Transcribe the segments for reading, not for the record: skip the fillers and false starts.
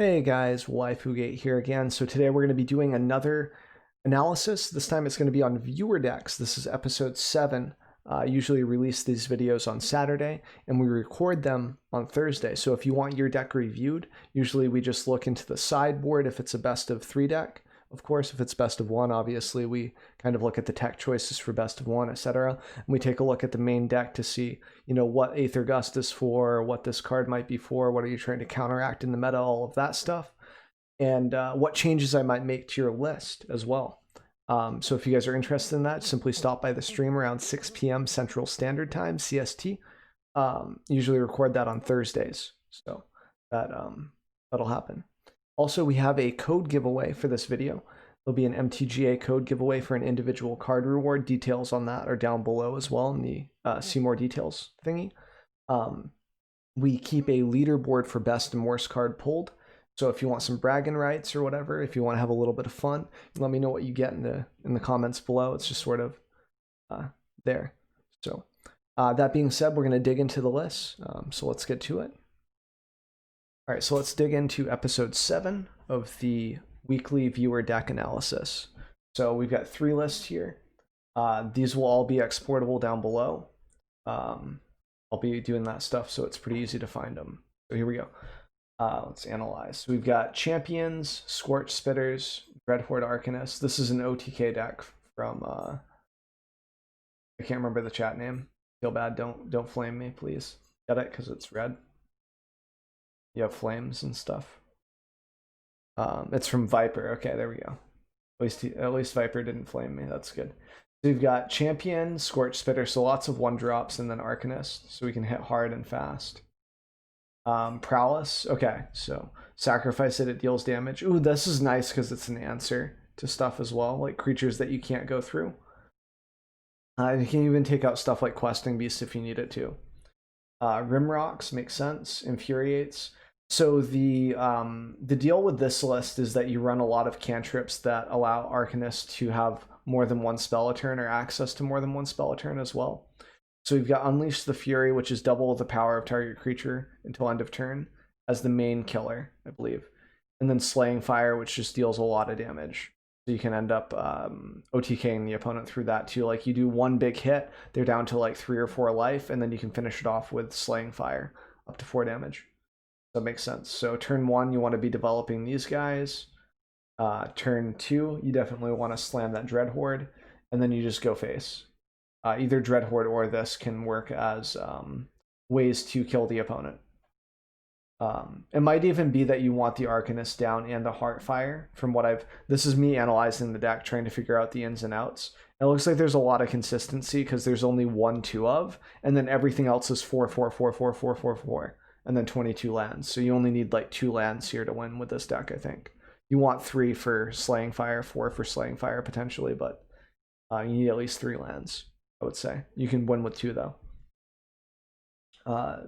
Hey guys, WaifuGate here again. So today we're going to be doing another analysis. This time it's going to be on viewer decks. This is episode 7. I usually release these videos on Saturday and we record them on Thursday. So if you want your deck reviewed, usually we just look into the sideboard if it's a best of 3 deck. Of course, if it's best of 1, obviously we kind of look at the tech choices for best of 1, etc. And we take a look at the main deck to see, what Aether Gust is for, what this card might be for, what are you trying to counteract in the meta, all of that stuff, and what changes I might make to your list as well. So if you guys are interested in that, simply stop by the stream around 6 p.m. Central Standard Time, CST. Usually record that on Thursdays, so that'll happen. Also, we have a code giveaway for this video. There'll be an MTGA code giveaway for an individual card reward. Details on that are down below as well in the see more details thingy. We keep a leaderboard for best and worst card pulled. So if you want some bragging rights or whatever, if you want to have a little bit of fun, let me know what you get in the comments below. It's just sort of there. So that being said, we're going to dig into the list. So let's get to it. All right, so let's dig into episode 7 of the weekly viewer deck analysis. So we've got 3 lists here. These will all be exportable down below. I'll be doing that stuff, so it's pretty easy to find them. So here we go. Let's analyze. So we've got Champions, Scorch Spitters, Dreadhorde Arcanist. This is an OTK deck from I can't remember the chat name. Feel bad, don't flame me, please. Get it, because it's red. You have flames and stuff. It's from Viper. Okay, there we go. At least Viper didn't flame me. That's good. So we've got Champion, Scorch Spitter, so lots of 1-drops, and then Arcanist, so we can hit hard and fast. Prowess. Okay, so sacrifice it deals damage. Ooh, this is nice because it's an answer to stuff as well, like creatures that you can't go through. You can even take out stuff like Questing Beast if you need it to. Rimrocks makes sense. Infuriates. So the deal with this list is that you run a lot of cantrips that allow Arcanists to have more than 1 spell a turn or access to more than 1 spell a turn as well. So we've got Unleash the Fury, which is double the power of target creature until end of turn as the main killer, I believe. And then Slaying Fire, which just deals a lot of damage. So you can end up OTKing the opponent through that too. Like you do 1 big hit, they're down to like 3 or 4 life, and then you can finish it off with Slaying Fire up to 4 damage. That makes sense. So turn 1, you want to be developing these guys. Turn 2, you definitely want to slam that Dreadhorde, and then you just go face. Either Dreadhorde or this can work as ways to kill the opponent. It might even be that you want the Arcanist down and the Heartfire. From what this is me analyzing the deck, trying to figure out the ins and outs. It looks like there's a lot of consistency because there's only 1, 2 of, and then everything else is 4, 4, 4, 4, 4, 4, 4, and then 22 lands. So you only need like 2 lands here to win with this deck, I think. You want 3 for Slaying Fire, 4 for Slaying Fire potentially, but you need at least 3 lands, I would say. You can win with 2 though.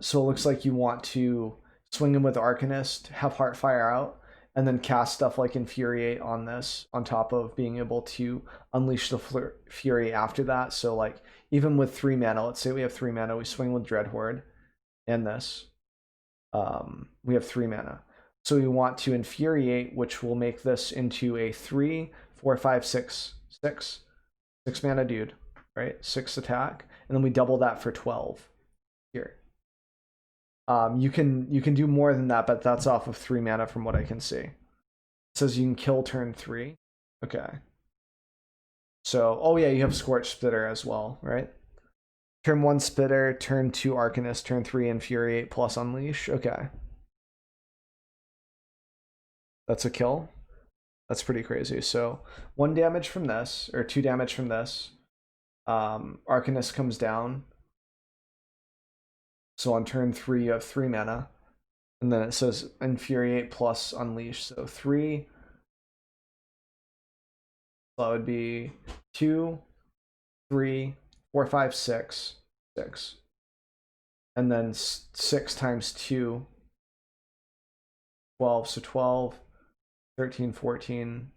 So it looks like you want to swing him with Arcanist, have Heartfire out, and then cast stuff like Infuriate on this, on top of being able to unleash the Fury after that. So like even with 3 mana, let's say we have 3 mana, we swing with Dreadhorde and this. We have 3 mana. So we want to Infuriate, which will make this into a 3, 4, 5, 6 mana dude, right? 6 attack, and then we double that for 12 here. You can do more than that, but that's off of 3 mana from what I can see. It says you can kill turn 3. Okay. So, oh yeah, you have Scorch Spitter as well, right? Turn 1 Spitter, turn 2 Arcanist, turn 3 Infuriate plus Unleash. Okay. That's a kill. That's pretty crazy. So 1 damage from this, or 2 damage from this. Arcanist comes down. So on turn 3, you have 3 mana. And then it says Infuriate plus Unleash. So 3. So that would be 2, 3, 4, 5, 6, 6. And then 6 times 2, 12. So 12, 13, 14.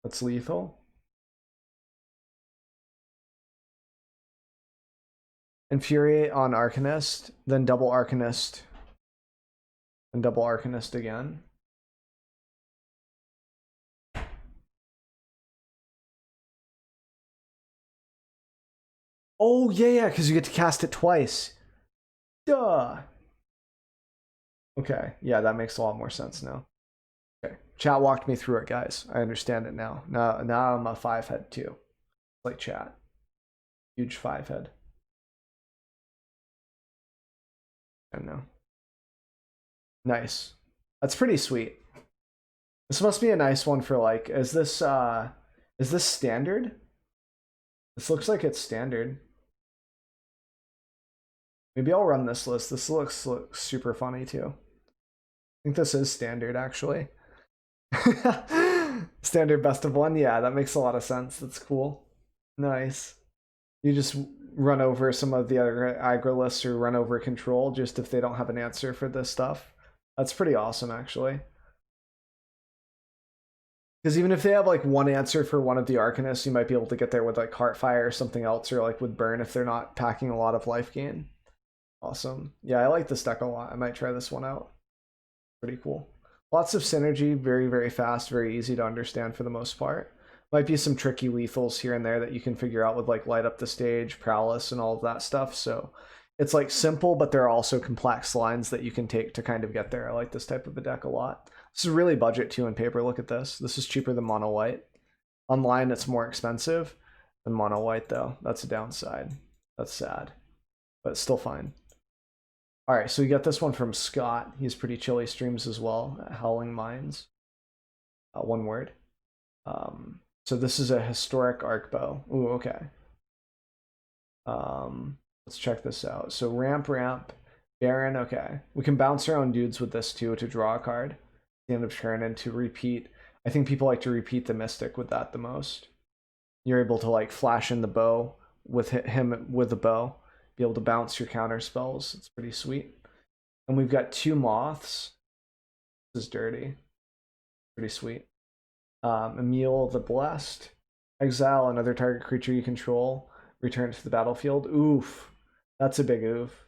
That's lethal. Infuriate on Arcanist, then double Arcanist, and double Arcanist again. Oh, yeah, because you get to cast it twice. Duh. Okay, yeah, that makes a lot more sense now. Okay, chat walked me through it, guys. I understand it now. Now I'm a 5-head too. Like chat. Huge 5-head. I don't know. Nice. That's pretty sweet. This must be a nice one for like, is this standard? This looks like it's standard. Maybe I'll run this list. This looks super funny too. I think this is standard actually. Standard best of one. Yeah, that makes a lot of sense. That's cool. Nice. You just run over some of the other aggro lists or run over control just if they don't have an answer for this stuff. That's pretty awesome actually. Because even if they have like one answer for one of the Arcanists, you might be able to get there with like Heartfire or something else, or like with Burn if they're not packing a lot of life gain. Awesome. Yeah, I like this deck a lot. I might try this one out. Pretty cool. Lots of synergy, very, very fast, very easy to understand for the most part. Might be some tricky lethals here and there that you can figure out with like Light Up the Stage, Prowess, and all of that stuff. So it's like simple, but there are also complex lines that you can take to kind of get there. I like this type of a deck a lot. This is really budget too in paper. Look at this. This is cheaper than mono white. Online, it's more expensive than mono white though. That's a downside. That's sad, but it's still fine. All right, so we got this one from Scott. He's pretty chill. He streams as well. Howling Minds. One word. So this is a historic arc bow. Ooh, okay. Let's check this out. So ramp, Baron. Okay, we can bounce our own dudes with this too to draw a card at the end of turn and to repeat. I think people like to repeat the Mystic with that the most. You're able to like flash in the bow with him with the bow. Be able to bounce your counter spells. It's pretty sweet. And we've got 2 moths. This is dirty. Pretty sweet. Emil the Blessed. Exile another target creature you control. Return it to the battlefield. Oof. That's a big oof.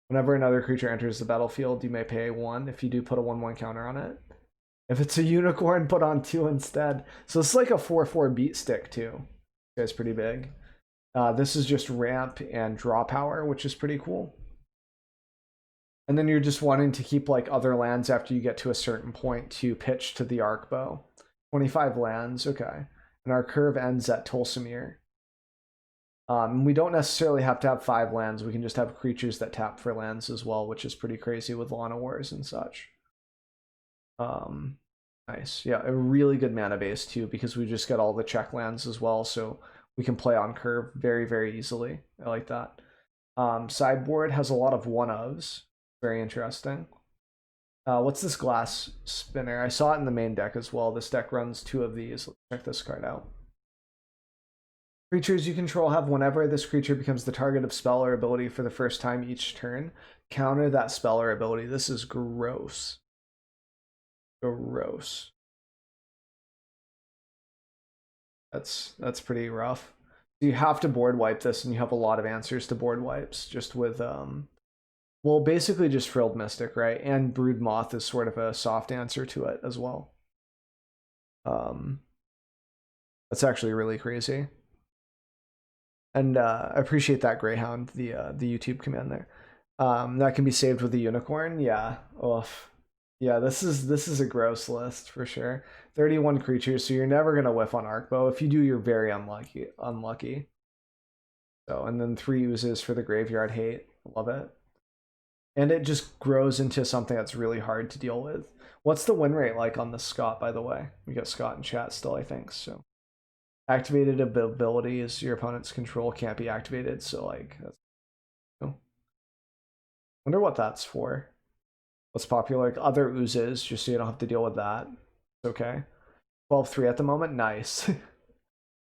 Whenever another creature enters the battlefield, you may pay 1 if you do put a 1/1 counter on it. If it's a unicorn, put on 2 instead. So it's like a 4/4 beat stick too. It's pretty big. This is just ramp and draw power, which is pretty cool. And then you're just wanting to keep like other lands after you get to a certain point to pitch to the arc bow. 25 lands, okay. And our curve ends at Tolsimir. We don't necessarily have to have 5 lands. We can just have creatures that tap for lands as well, which is pretty crazy with Lana Wars and such. Nice. Yeah, a really good mana base too, because we just got all the check lands as well, so we can play on curve very, very easily. I like that. Sideboard has a lot of one-ofs. Very interesting. What's this glass spinner? I saw it in the main deck as well. This deck runs 2 of these. Let's check this card out. Creatures you control have whenever this creature becomes the target of spell or ability for the first time each turn, counter that spell or ability. This is gross. Gross. That's pretty rough. You have to board wipe this, and you have a lot of answers to board wipes just with well, basically just Frilled Mystic, right? And Brood Moth is sort of a soft answer to it as well. That's actually really crazy. And I appreciate that, Greyhound, the YouTube command there. That can be saved with a unicorn. Yeah. Oof. Yeah, this is a gross list for sure. 31 creatures, so you're never gonna whiff on Arcbow. If you do, you're very unlucky. So, and then 3 oozes for the graveyard hate. Love it. And it just grows into something that's really hard to deal with. What's the win rate like on the Scott, by the way? We got Scott in chat still, I think. So activated abilities your opponent's control can't be activated, so like that's, oh. Wonder what that's for. What's popular? Like other oozes, just so you don't have to deal with that. It's okay. 12-3 at the moment. Nice.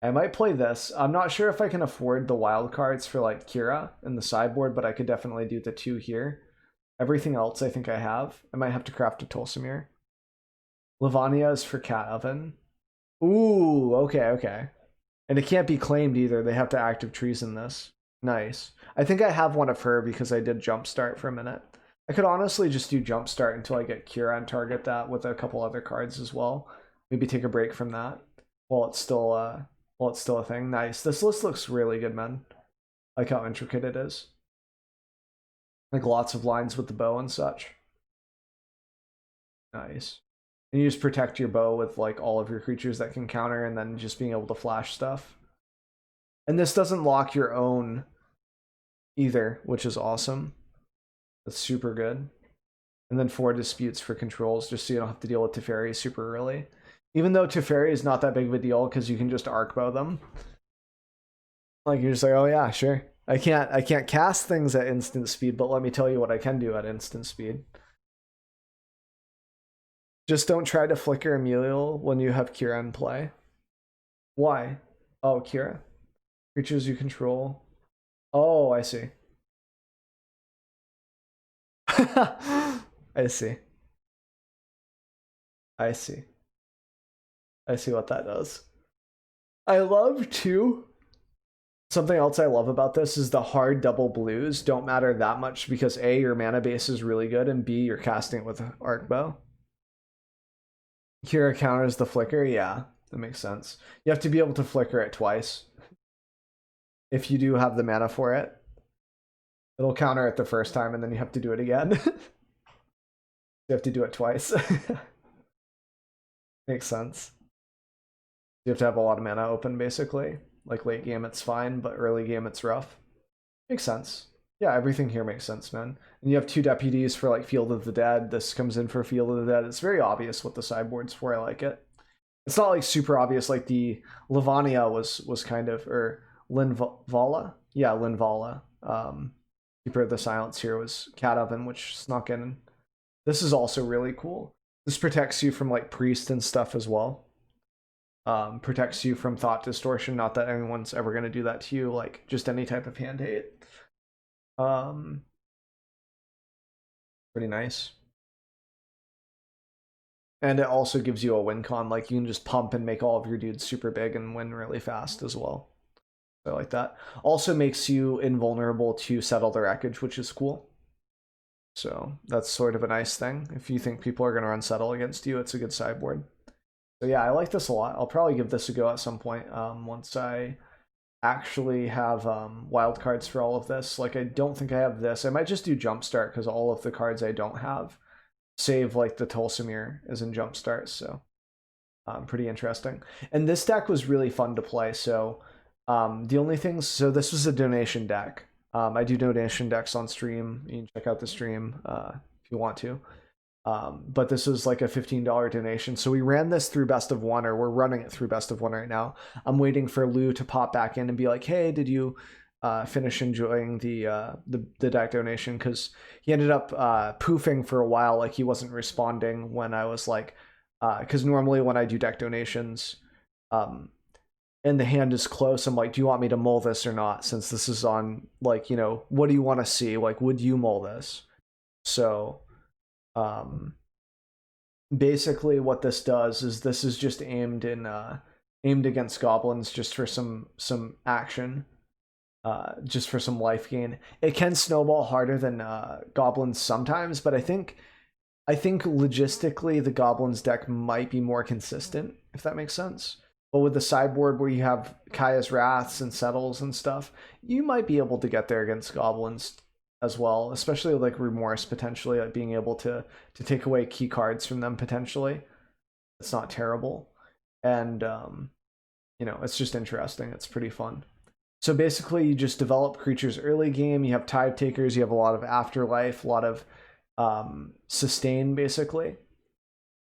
I might play this. I'm not sure if I can afford the wild cards for like Kira in the sideboard, but I could definitely do the 2 here. Everything else I think I have. I might have to craft a Tolsimir. Lavania is for Cat Oven. Ooh, okay. And it can't be claimed either. They have to active treason this. Nice. I think I have one of her because I did jumpstart for a minute. I could honestly just do jumpstart until I get Kira and target that with a couple other cards as well. Maybe take a break from that while it's still a thing. Nice. This list looks really good, man. I like how intricate it is. Like lots of lines with the bow and such. Nice. And you just protect your bow with like all of your creatures that can counter, and then just being able to flash stuff. And this doesn't lock your own either, which is awesome. That's super good. And then 4 disputes for controls, just so you don't have to deal with Teferi super early. Even though Teferi is not that big of a deal because you can just arc bow them. Like you're just like, oh yeah, sure. I can't cast things at instant speed, but let me tell you what I can do at instant speed. Just don't try to flicker Emilial when you have Kira in play. Why? Oh, Kira. Creatures you control. Oh, I see. I see. I see. I see what that does. I love too. Something else I love about this is the hard double blues don't matter that much because A, your mana base is really good, and B, you're casting it with arc bow. Kira counters the flicker. Yeah, that makes sense. You have to be able to flicker it twice. If you do have the mana for it, it'll counter it the first time and then you have to do it again. You have to do it twice. Makes sense. You have to have a lot of mana open basically. Like late game it's fine, but early game it's rough. Makes sense. Yeah, everything here makes sense, man. And you have 2 deputies for like Field of the Dead. This comes in for Field of the Dead. It's very obvious what the sideboard's for. I like it. It's not like super obvious like the Lavania was kind of, or Linvala? Yeah, Linvala. Keeper of the Silence here was Cat Oven, which snuck in. This is also really cool. This protects you from like Priest and stuff as well. Protects you from Thought Distortion. Not that anyone's ever going to do that to you, like just any type of hand hate. Pretty nice. And it also gives you a win con, like you can just pump and make all of your dudes super big and win really fast as well. So I like that. Also makes you invulnerable to Settle the Wreckage, which is cool. So that's sort of a nice thing. If you think people are going to run Settle against you, it's a good sideboard. So yeah, I like this a lot. I'll probably give this a go at some point once I actually have wildcards for all of this. Like I don't think I have this. I might just do Jumpstart because all of the cards I don't have, save like the Tulsimir, is in Jumpstart. So pretty interesting. And this deck was really fun to play. So the only things, so this was a donation deck. I do donation decks on stream. You can check out the stream if you want to. But this was like a $15 donation. So we ran this through Best of One, or we're running it through Best of One right now. I'm waiting for Lou to pop back in and be like, hey, did you finish enjoying the deck donation? Because he ended up poofing for a while. Like he wasn't responding when I was like, because normally when I do deck donations, and the hand is close, I'm like, do you want me to mull this or not? Since this is on, like, you know, what do you want to see? Like, would you mull this? So basically what this does is this is just aimed against goblins just for some action, just for some life gain. It can snowball harder than goblins sometimes, but I think logistically the goblins deck might be more consistent, if that makes sense. But with the sideboard where you have Kaya's Wraths and Settles and stuff, you might be able to get there against goblins as well, especially like Remorse potentially, like being able to take away key cards from them potentially. It's not terrible. And you know, it's just interesting. It's pretty fun. So basically you just develop creatures early game, you have Tide Takers, you have a lot of Afterlife, a lot of sustain basically.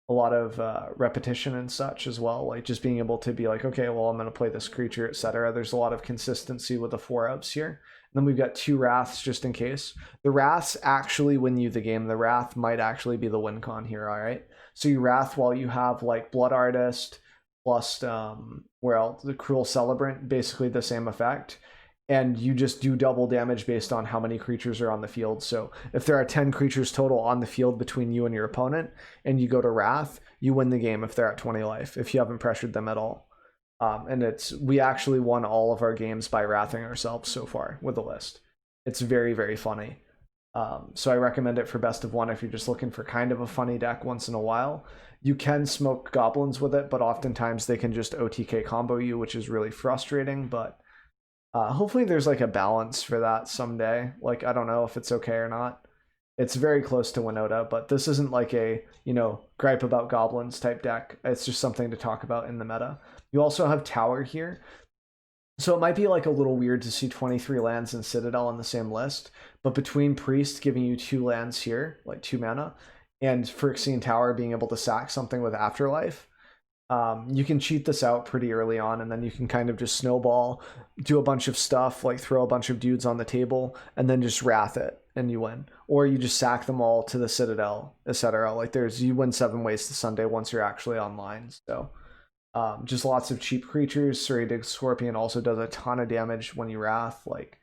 A lot of repetition and such as well, like just being able to be like, okay, well, I'm going to play this creature, etc. There's a lot of consistency with the 4-ups here. And then we've got 2 Wraths just in case. The Wraths actually win you the game. The Wrath might actually be the win con here, all right? So you Wrath while you have like Blood Artist plus, where else? The Cruel Celebrant, basically the same effect. And you just do double damage based on how many creatures are on the field. So if there are 10 creatures total on the field between you and your opponent, and you go to Wrath, you win the game if they're at 20 life, if you haven't pressured them at all. And we actually won all of our games by wrathing ourselves so far with the list. It's very, very funny. So I recommend it for best of one if you're just looking for kind of a funny deck once in a while. You can smoke goblins with it, but oftentimes they can just OTK combo you, which is really frustrating. But hopefully there's like a balance for that someday. Like, I don't know if it's okay or not. It's very close to Winota, but this isn't like a, gripe about goblins type deck. It's just something to talk about in the meta. You also have Tower here. So it might be like a little weird to see 23 lands and Citadel on the same list, but between Priest giving you 2 lands here, like 2 mana, and Phyrexian Tower being able to sack something with Afterlife, you can cheat this out pretty early on, and then you can kind of just snowball, do a bunch of stuff, like throw a bunch of dudes on the table, and then just wrath it, and you win. Or you just sack them all to the Citadel, etc. Like you win 7 ways to Sunday once you're actually online. So just lots of cheap creatures. Serrated Scorpion also does a ton of damage when you wrath. Like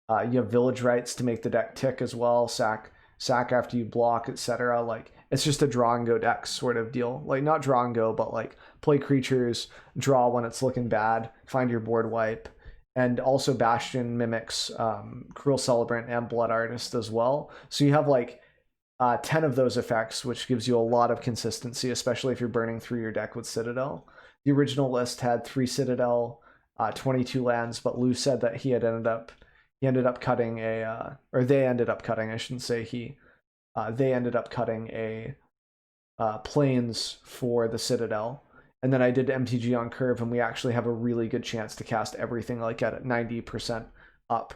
you have Village Rites to make the deck tick as well. Sack after you block, etc. Like it's just a draw and go deck sort of deal. Like not draw and go, but like play creatures, draw when it's looking bad, find your board wipe. And also Bastion mimics Cruel Celebrant and Blood Artist as well. So you have like 10 of those effects, which gives you a lot of consistency, especially if you're burning through your deck with Citadel. The original list had 3 Citadel, 22 lands, but Lou said that he ended up cutting or they ended up cutting, I shouldn't say he, they ended up cutting a planes for the Citadel. And then I did MTG on Curve, and we actually have a really good chance to cast everything like at 90% up.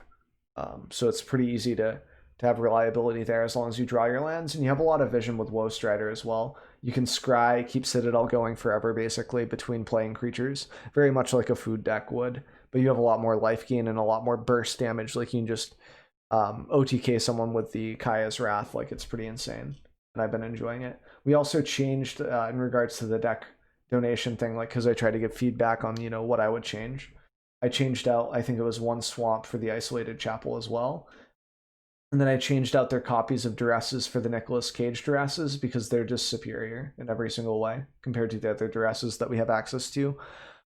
So it's pretty easy to have reliability there as long as you draw your lands, and you have a lot of vision with Woe Strider as well. You can scry, keep Citadel going forever basically between playing creatures, very much like a food deck would, but you have a lot more life gain and a lot more burst damage. Like you can just OTK someone with the Kaya's Wrath. Like it's pretty insane, and I've been enjoying it. We also changed in regards to the deck donation thing, like because I tried to give feedback on what I would change. I changed out, I think it was 1 swamp for the Isolated Chapel as well. And then I changed out their copies of Duresses for the Nicolas Cage Duresses because they're just superior in every single way compared to the other Duresses that we have access to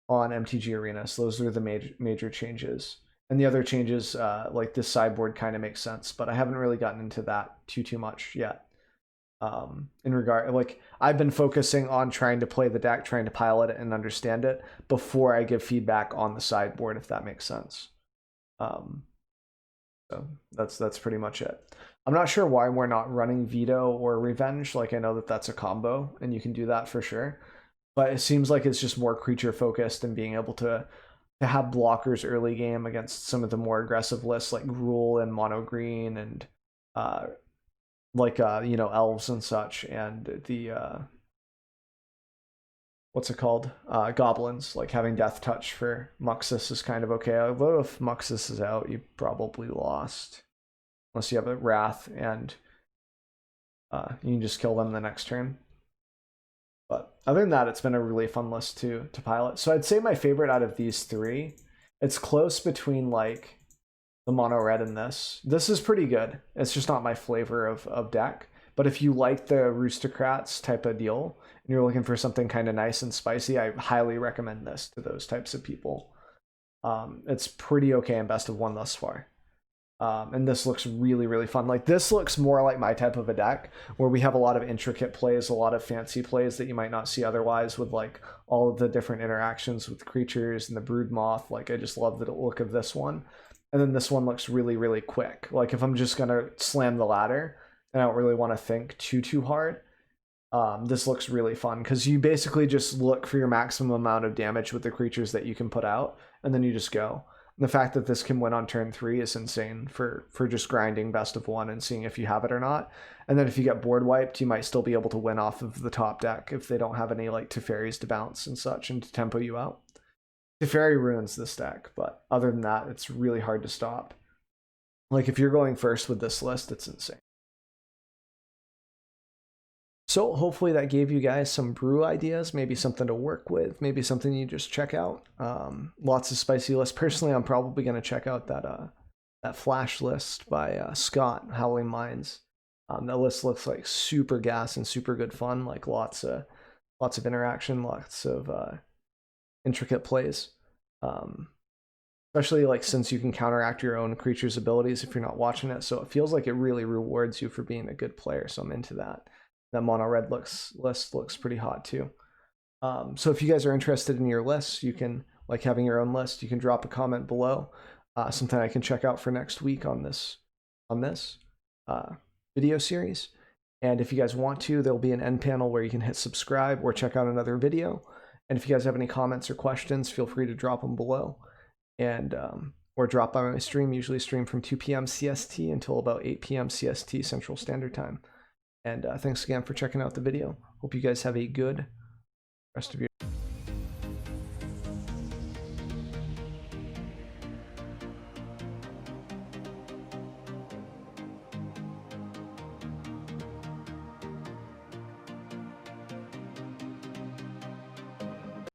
on MTG Arena. So those are the major changes. And the other changes, like this sideboard kind of makes sense, but I haven't really gotten into that too much yet. In regard, like I've been focusing on trying to play the deck, trying to pilot it and understand it before I give feedback on the sideboard, if that makes sense. So that's pretty much it. I'm not sure why we're not running Veto or Revenge. Like I know that that's a combo and you can do that for sure, but it seems like it's just more creature focused and being able to have blockers early game against some of the more aggressive lists like Gruul and Mono Green and elves and such, and the what's it called? Goblins. Like having Death Touch for Muxus is kind of okay. Although if Muxus is out, you probably lost. Unless you have a Wrath and you can just kill them the next turn. But other than that, it's been a really fun list to pilot. So I'd say my favorite out of these 3, it's close between like the mono red and this. This is pretty good. It's just not my flavor of deck. But if you like the Roostocrats type of deal and you're looking for something kind of nice and spicy, I highly recommend this to those types of people. It's pretty okay in best of one thus far. And this looks really, really fun. Like this looks more like my type of a deck where we have a lot of intricate plays, a lot of fancy plays that you might not see otherwise with like all of the different interactions with creatures and the brood moth. Like I just love the look of this one. And then this one looks really, really quick. Like if I'm just going to slam the ladder and I don't really want to think too hard, this looks really fun because you basically just look for your maximum amount of damage with the creatures that you can put out, and then you just go. And the fact that this can win on turn 3 is insane for just grinding best of one and seeing if you have it or not. And then if you get board wiped, you might still be able to win off of the top deck if they don't have any like Teferis to bounce and such and to tempo you out. Teferi ruins this deck, but other than that, it's really hard to stop. Like if you're going first with this list, it's insane. So hopefully that gave you guys some brew ideas, maybe something to work with, maybe something you just check out. Lots of spicy lists. Personally, I'm probably going to check out that Flash list by Scott, Howling Minds. That list looks like super gas and super good fun, like lots of interaction, lots of intricate plays. Especially like since you can counteract your own creature's abilities if you're not watching it. So it feels like it really rewards you for being a good player. So I'm into that. That mono red list looks pretty hot too. So if you guys are interested in your lists, you can like having your own list. You can drop a comment below. Something I can check out for next week on this video series. And if you guys want to, there'll be an end panel where you can hit subscribe or check out another video. And if you guys have any comments or questions, feel free to drop them below. And or drop by my stream. Usually stream from 2 p.m. CST until about 8 p.m. CST Central Standard Time. And thanks again for checking out the video. Hope you guys have a good rest of your